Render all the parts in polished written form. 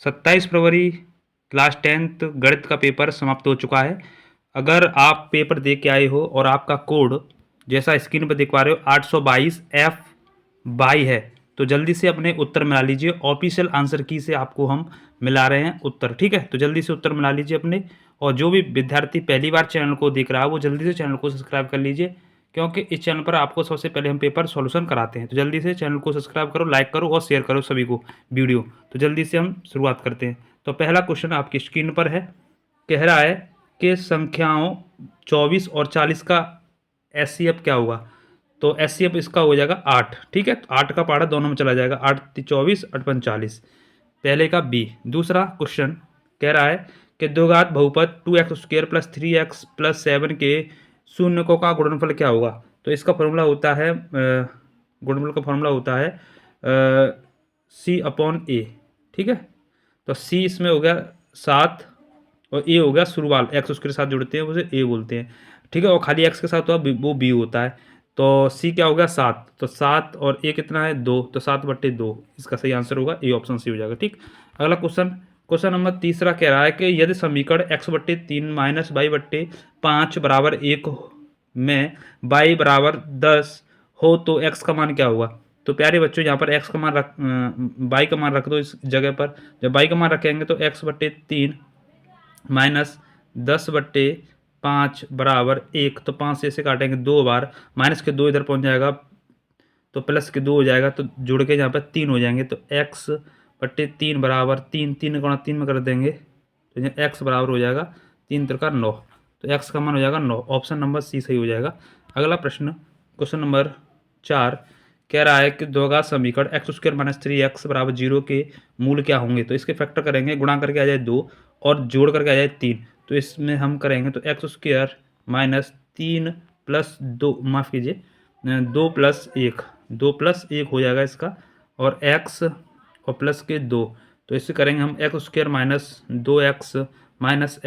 27 फरवरी class 10th गणित का paper समाप्त हो चुका है। अगर आप पेपर दे के आए हो और आपका कोड जैसा स्क्रीन पर देख पा रहे हो 822F22 है, तो जल्दी से अपने उत्तर मिला लीजिए। ऑफिशियल आंसर की से आपको हम मिला रहे हैं उत्तर, ठीक है। तो जल्दी से उत्तर मिला लीजिए अपने। और जो भी विद्यार्थी पहली बार चैनल को देख रहा है वो जल्दी से चैनल को सब्सक्राइब कर लीजिए, क्योंकि इस चैनल पर आपको सबसे पहले हम पेपर सॉल्यूशन कराते हैं। तो जल्दी से चैनल को सब्सक्राइब करो, लाइक करो और शेयर करो सभी को वीडियो। तो जल्दी से हम शुरुआत करते हैं। तो पहला क्वेश्चन आपकी स्क्रीन पर है, कह रहा है कि संख्याओं 24 और 40 का एचसीएफ क्या होगा। तो एचसीएफ इसका हो जाएगा 8, ठीक है। 8 का पहाड़ा दोनों में चला जाएगा, 8 24 8 45, पहले का बी। दूसरा क्वेश्चन कह रहा है कि द्विघात बहुपद 2x² + 3x + 7 के शून्यकों का गुणनफल क्या होगा। तो इसका फॉर्मूला होता है गुणनफल का फॉर्मूला होता है C/A, ठीक है। तो C इसमें हो गया 7 और A हो गया शुरुवाल, एक्स उसके साथ जुड़ते हैं उसे A बोलते हैं, ठीक है। और खाली x के साथ तो वो B होता है। तो C क्या हो गया 7, तो 7 और A कितना है 2, तो 7/2 इसका सही आंसर होगा ए, ऑप्शन सी हो जाएगा, ठीक। अगला क्वेश्चन, क्वेश्चन नंबर तीसरा कह रहा है कि यदि समीकरण x/3 - y/5 बराबर 1 में y बराबर 10 हो तो x का मान क्या होगा। तो प्यारे बच्चों यहाँ पर x का मान रख y का मान रख दो इस जगह पर। जब y का मान रखेंगे तो x/3 - 10/5 बराबर 1, तो 5 से इसे काटेंगे 2 बार, माइनस के 2 इधर पहुंच जाएगा तो प्लस के 2 हो जाएगा, तो जुड़ के यहाँ पर 3 हो जाएंगे। तो x/3 बराबर 3, 3 गुणा 3 में कर देंगे तो यहाँ x बराबर हो जाएगा 3 × 9, तो x का मान हो जाएगा 9, ऑप्शन नंबर सी सही हो जाएगा। अगला प्रश्न, क्वेश्चन नंबर 4 कह रहा है कि द्विघात समीकरण x² - 3x = 0 के मूल क्या होंगे। तो इसके फैक्टर करेंगे, गुणा करके आ जाए 2 और जोड़ करके आ जाए 3। तो इसमें हम करेंगे तो x² - 3 + 2, माफ़ कीजिए 2 + 1, 2 + 1 हो जाएगा इसका, और x और प्लस के 2। तो इससे करेंगे हम x² - 2x -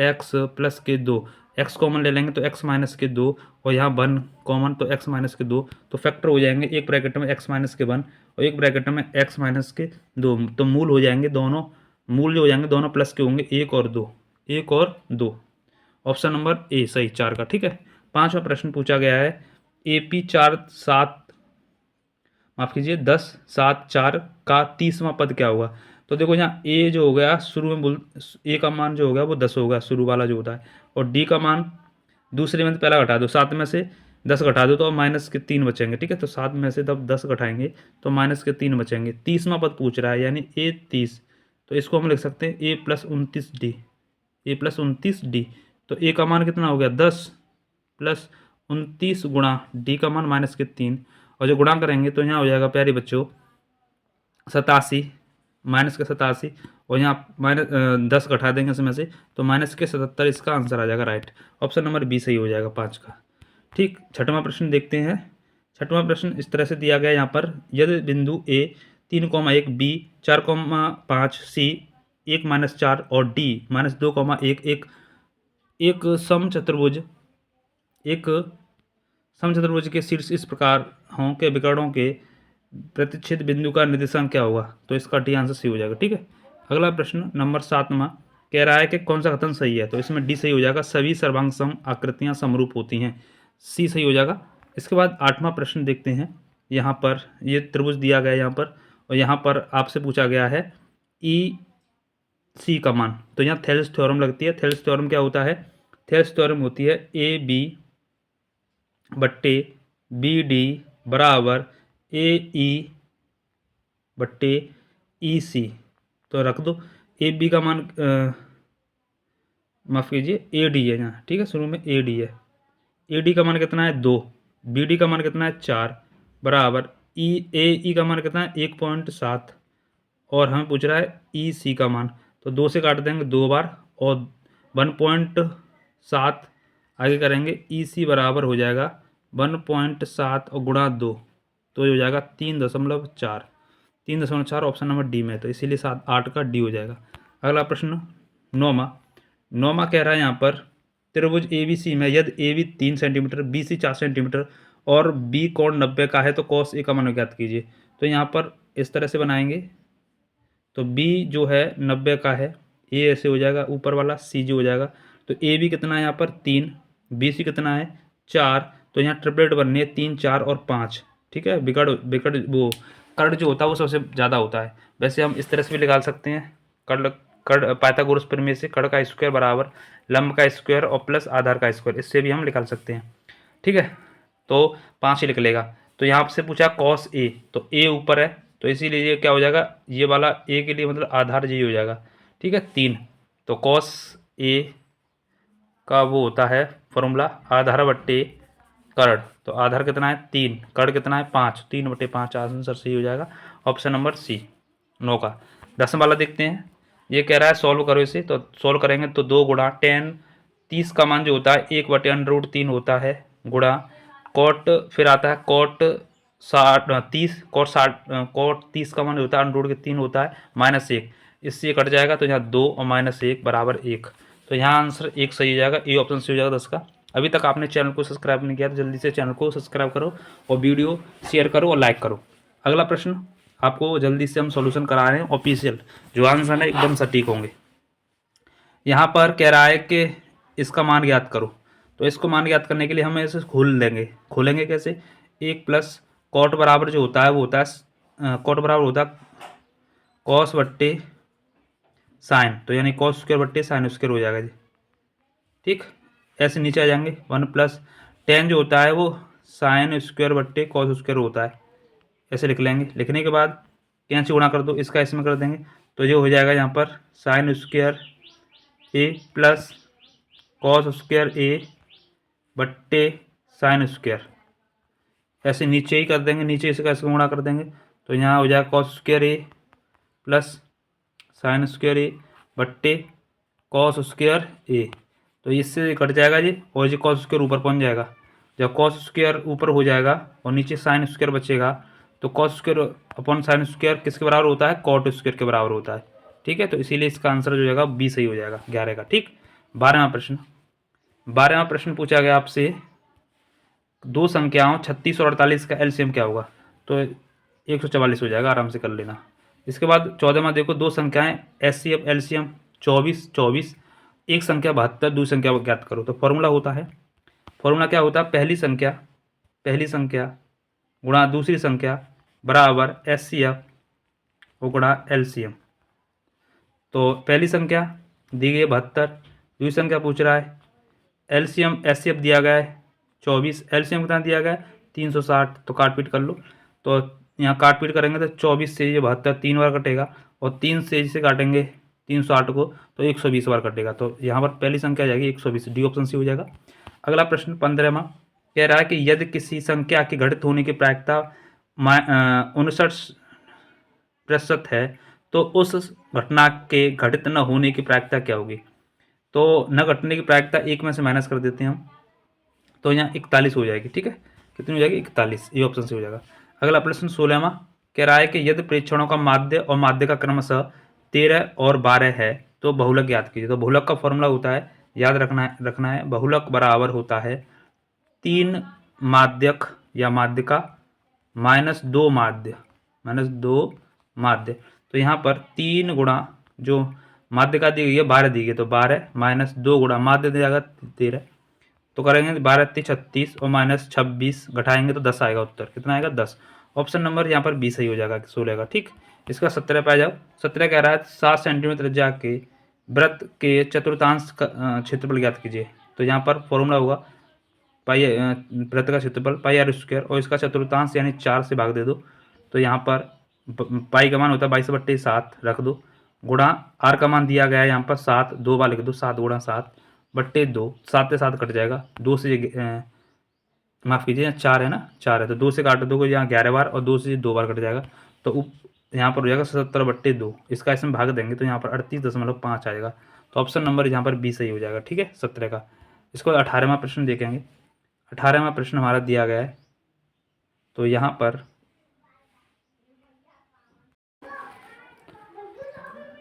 x प्लस के 2, x कॉमन ले लेंगे तो x - के 2 और यहाँ 1 कॉमन तो x - के 2, तो फैक्टर हो जाएंगे, एक ब्रैकेट में x - के 1 और एक ब्रैकेट में x - के 2। तो मूल हो जाएंगे दोनों, मूल जो हो जाएंगे दोनों प्लस के होंगे, 1 और 2, 1 और 2, ऑप्शन नंबर ए सही 4 का, ठीक है। पांचवा प्रश्न पूछा गया है, AP 4 7 माफ़ कीजिए 10 7 4 का 30वां पद क्या होगा। तो देखो यहाँ ए जो हो गया शुरू में बोल, ए का मान जो हो गया वो 10 होगा, शुरू वाला जो होता है, और डी का मान दूसरे में पहला घटा दो, 7 में से 10 घटा दो तो माइनस के 3 बचेंगे, ठीक है। तो 7 में से तब 10 घटाएंगे तो माइनस के 3 बचेंगे। 30वां पद पूछ रहा है यानी ए 30, तो इसको हम लिख सकते हैं a + 29d, a + 29d। तो ए का मान कितना हो गया 10 + 29 गुणा डी का मान माइनस के 3, और जो गुणा करेंगे तो यहाँ हो जाएगा प्यारे बच्चों 87, माइनस के 87, और यहाँ माइनस 10 घटा देंगे इसमें से तो माइनस के 77, इसका आंसर आ जाएगा राइट, ऑप्शन नंबर बी सही हो जाएगा 5 का, ठीक। छठवां प्रश्न देखते हैं। छठवां प्रश्न इस तरह से दिया गया यहाँ पर, यदि बिंदु ए 3,1 बी 4,5 सी 1 - 4 और डी -2,1 एक समचतुर्भुज के शीर्ष इस प्रकार हों के विकर्णों के प्रतिच्छेद बिंदु का निर्देशांक क्या होगा। तो इसका डी आंसर सी हो जाएगा, ठीक है। अगला प्रश्न नंबर 7वां कह रहा है कि कौन सा कथन सही है। तो इसमें डी सही हो जाएगा, सभी सर्वांग सम आकृतियां समरूप होती हैं, सी सही हो जाएगा। इसके बाद 8वां प्रश्न देखते हैं। यहाँ पर ये त्रिभुज दिया गया है यहाँ पर, और यहाँ पर आपसे पूछा गया है ई सी का मान। तो यहाँ थेल्स थ्योरम लगती है। थेल्स थ्योरम क्या होता है, थेल्स थ्योरम होती है AB/BD बराबर AE/EC। तो रख दो, ए बी का मान माफ़ कीजिए AD है यहाँ, ठीक है, शुरू में AD है। AD का मान कितना है 2, BD का मान कितना है 4 बराबर AE का मान कितना है 1.7, और हमें पूछ रहा है EC का मान। तो 2 से काट देंगे 2 बार और 1.7 आगे करेंगे, EC बराबर हो जाएगा 1.7 और गुणा 2, तो ये हो जाएगा 3.4, 3.4 ऑप्शन नंबर डी में, तो इसीलिए 7 8 का डी हो जाएगा। अगला प्रश्न 9वां कह रहा है यहाँ पर, त्रिभुज ABC में यदि AB 3 सेंटीमीटर BC 4 सेंटीमीटर और B कोण 90 का है तो cos A का मान ज्ञात कीजिए। तो यहाँ पर इस तरह से बनाएंगे, तो बी जो है 90 का है, ए ऐसे हो जाएगा ऊपर वाला, सी जी हो जाएगा। तो ए भी कितना है यहाँ पर 3, बी सी कितना है 4, तो यहाँ ट्रिपलेट बननी है 3 4 और 5। ठीक है, बिकट बिकट वो कर्ड जो होता है वो सबसे ज़्यादा होता है। वैसे हम इस तरह से भी निकाल सकते हैं, कर्ड कर्ड पाइथागोरस प्रमेय से कर्ड का स्क्वायर बराबर लंब का स्क्वायर और प्लस आधार का स्क्वायर, इससे भी हम निकाल सकते हैं। ठीक है, तो 5 ही निकलेगा। तो यहाँ से पूछा कॉस ए, तो ए ऊपर है तो इसीलिए ये क्या हो जाएगा, ये वाला ए के लिए मतलब आधार ये हो जाएगा। ठीक है 3, तो कॉस ए का वो होता है फॉर्मूला आधार बट्टे कर्ड, तो आधार कितना है 3, कर्ड कितना है 5, 3/5 आंसर सही हो जाएगा ऑप्शन नंबर सी 9 का। 10 वाला देखते हैं, ये कह रहा है सॉल्व करो इसे, तो सॉल्व करेंगे तो 2 गुणा टेन 30 का मान जो होता है 1/√3 होता है, गुणा कॉट फिर आता है कॉट 30 कॉट 30 का मान होता है √3 होता है -1, इससे कट जाएगा तो यहाँ 2 और -1 बराबर 1, तो यहाँ आंसर 1 सही हो जाएगा, ए ऑप्शन सही हो जाएगा 10 का। अभी तक आपने चैनल को सब्सक्राइब नहीं किया तो जल्दी से चैनल को सब्सक्राइब करो और वीडियो शेयर करो और लाइक करो। अगला प्रश्न आपको जल्दी से हम सॉल्यूशन करा रहे हैं ऑफिशियल, जो आंसर है एकदम सटीक होंगे। यहाँ पर कह रहा है कि इसका मान ज्ञात करो, तो इसको मान ज्ञात करने के लिए हम इसे खोलेंगे कैसे, 1 प्लस कॉट बराबर जो होता है वो होता है कॉट बराबर होता है कॉस बट्टे साइन, तो यानी कॉस स्क्वायर बट्टे साइन स्क्वायर हो जाएगा जी। ठीक, ऐसे नीचे आ जाएंगे 1 प्लस टेन जो होता है वो साइन स्क्वायर बट्टे कॉस स्क्वायर होता है, ऐसे लिख लेंगे। लिखने के बाद यहाँ से गुणा कर दो, इसका इसमें कर देंगे तो ये हो जाएगा यहाँ पर साइन स्क्वायर ए प्लस कॉस स्क्वायर ए बट्टे साइन स्क्वायर, ऐसे नीचे ही कर देंगे, नीचे इसका इसका गुणा कर देंगे तो यहाँ हो जाएगा कॉस स्क्वायर ए प्लस साइन स्क्वायर ए बट्टे कॉस स्क्वायर ए, तो इससे कट जाएगा जी, और ये कॉस स्क्वायर ऊपर पहुंच जाएगा। जब कॉस स्क्वायर ऊपर हो जाएगा और नीचे साइन स्क्वायर बचेगा तो cos square upon sine square किसके बराबर होता है, कॉट स्क्वायर के बराबर होता है। ठीक है, तो इसीलिए इसका आंसर जो जाएगा बी सही हो जाएगा 11 का। ठीक, 12वां प्रश्न पूछा गया आपसे, दो संख्याओं 36 और 48 का एलसीएम क्या होगा, तो 144 हो जाएगा, आराम से कर लेना। इसके बाद 14वां देखो, दो संख्याएं एचसीएफ एलसीएम 24, एक संख्या 72, दूसरी संख्या ज्ञात करो। तो फॉर्मूला क्या होता है, पहली संख्या गुणा दूसरी संख्या बराबर एचसीएफ और गुणा एलसीएम। तो पहली संख्या दी गई है 72, दूसरी संख्या पूछ रहा है एलसीएम, एचसीएफ दिया गया है 24, एलसीएम कितना दिया गया है 360, तो काट पीट कर लो। तो यहाँ काट पीट करेंगे तो 24 से ये 72 3 बार कटेगा और 3 से इसे काटेंगे 360 को तो 120 बार कटेगा, तो यहाँ पर पहली संख्या आ जाएगी 120, डी ऑप्शन सी हो जाएगा। अगला प्रश्न 15वां कह रहा है कि यदि किसी संख्या के घटित होने की प्रायिकता 59% है तो उस घटना के घटित न होने की प्रायिकता क्या होगी। तो न घटने की प्रायिकता 1 में से माइनस कर देते हैं हम, तो यहाँ 41 हो जाएगी। ठीक है, कितनी हो जाएगी 41, ये ऑप्शन से हो जाएगा। अगला प्रश्न 16वां कह रहा है कि यदि प्रेक्षणों का माध्य और माध्य का क्रमशः 13 और 12 है तो बहुलक ज्ञात कीजिए। तो बहुलक का फॉर्मूला होता है, याद रखना है बहुलक बराबर होता है 3 माध्यक या माध्यिका -2 माध्य। तो यहाँ पर 3 गुणा जो माध्यिका दी गई है 12 दी गई, तो 12 -2 गुणा माध्य दे जाएगा 13, तो करेंगे 12 36 और -26 घटाएंगे तो 10 आएगा उत्तर, कितना आएगा 10। ऑप्शन नंबर यहाँ पर 20 सही हो जाएगा 16 का। ठीक, इसका 17 पे आ जाओ। 17 कह रहा है 7 सेंटीमीटर त्रिज्या के वृत्त के चतुर्थांश का क्षेत्रफल ज्ञात कीजिए। तो यहाँ पर फॉर्मूला होगा पाई वृत्त का क्षेत्रफल पाई आर स्क्वायर और इसका चतुर्थांश यानी 4 से भाग दे दो, तो यहाँ पर पाई का मान होता है 22/7 रख दो, गुणा आर का मान दिया गया है यहाँ पर 7, 2 बार लिख दो 7 गुणा 7 बट्टे 2, 7 से 7 कट जाएगा, 2 से माफ़ कीजिए 4 है ना, 4 है तो 2 से काट दोगे यहाँ 11 बार और 2 से 2 बार कट जाएगा, तो यहाँ पर हो जाएगा 77/2, इसका इसमें भाग देंगे तो यहाँ पर 38.5 आएगा, तो ऑप्शन नंबर यहाँ पर 20 सही हो जाएगा। ठीक है, 17 का। इसको 18वां प्रश्न देखेंगे। 18वां प्रश्न हमारा दिया गया है, तो यहाँ पर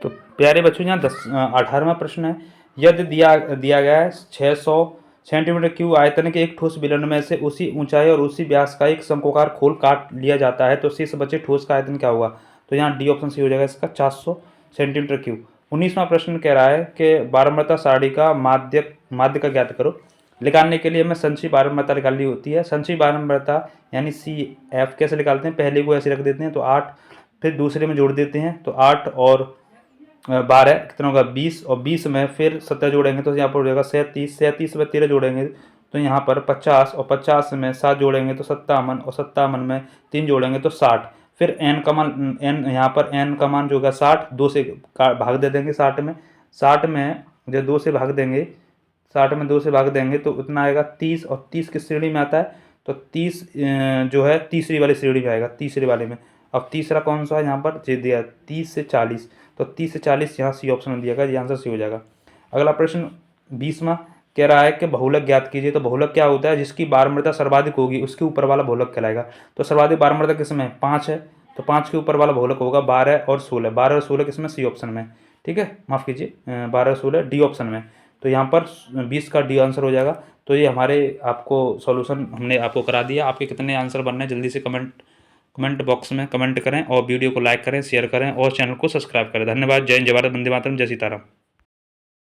तो प्यारे बच्चों यहाँ 18वां प्रश्न है, यदि दिया गया है 600 सेंटीमीटर क्यूब आयतन के एक ठोस बेलन में से उसी ऊंचाई और उसी व्यास का एक शंक्वाकार खोल काट लिया जाता है तो शेष बचे ठोस का आयतन क्या होगा। तो यहाँ डी ऑप्शन सही हो जाएगा इसका 400 सेंटीमीटर क्यूब। 19वां प्रश्न कह रहा है कि बारंबारता सारणी का माध्य का ज्ञात करो। निकालने के लिए हमें संचयी बारंबारता निकालनी होती है। संचयी बारंबारता यानी CF कैसे निकालते हैं, पहले को ऐसे रख देते हैं तो 8, फिर दूसरे में जोड़ देते हैं तो 8 और 12 कितना होगा 20, और 20 में फिर 17 जोड़ेंगे तो यहाँ पर हो जाएगा 37, 37 में 13 जोड़ेंगे तो यहाँ पर 50, और 50 में 7 जोड़ेंगे तो 57, और 57 में 3 जोड़ेंगे तो 60। फिर n का मान यहाँ पर n का मान जो होगा 60, 2 से भाग दे देंगे 60 में, 60 में जब 2 से भाग देंगे, 60 में 2 से भाग देंगे तो उतना आएगा 30, और 30 किस श्रेणी में आता है तो 30 जो है तीसरी वाली श्रेणी में आएगा, तीसरे वाले में। अब तीसरा कौन सा है यहाँ पर जे दिया 30 से 40, तो 30 से 40 यहाँ सी ऑप्शन में दिया गया, ये आंसर सी हो जाएगा। अगला प्रश्न 20वां कह रहा है कि बहुलक ज्ञात कीजिए। तो बहुलक क्या होता है, जिसकी बारंबारता सर्वाधिक होगी उसके ऊपर वाला बहुलक कहलाएगा। तो सर्वाधिक बारंबारता किसमें 5 है, तो 5 के ऊपर वाला बहुलक होगा 12 और 16, 12 और 16 किसमें सी ऑप्शन में, ठीक है, माफ़ कीजिए 12 और 16 डी ऑप्शन में। तो यहाँ पर 20 का डी आंसर हो जाएगा। तो ये हमारे आपको सॉल्यूशन हमने आपको करा दिया। आपके कितने आंसर बनने हैं जल्दी से कमेंट बॉक्स में कमेंट करें, और वीडियो को लाइक करें, शेयर करें, और चैनल को सब्सक्राइब करें। धन्यवाद। जय हिंद, जय भारत, वंदे मातरम, जय सीताराम।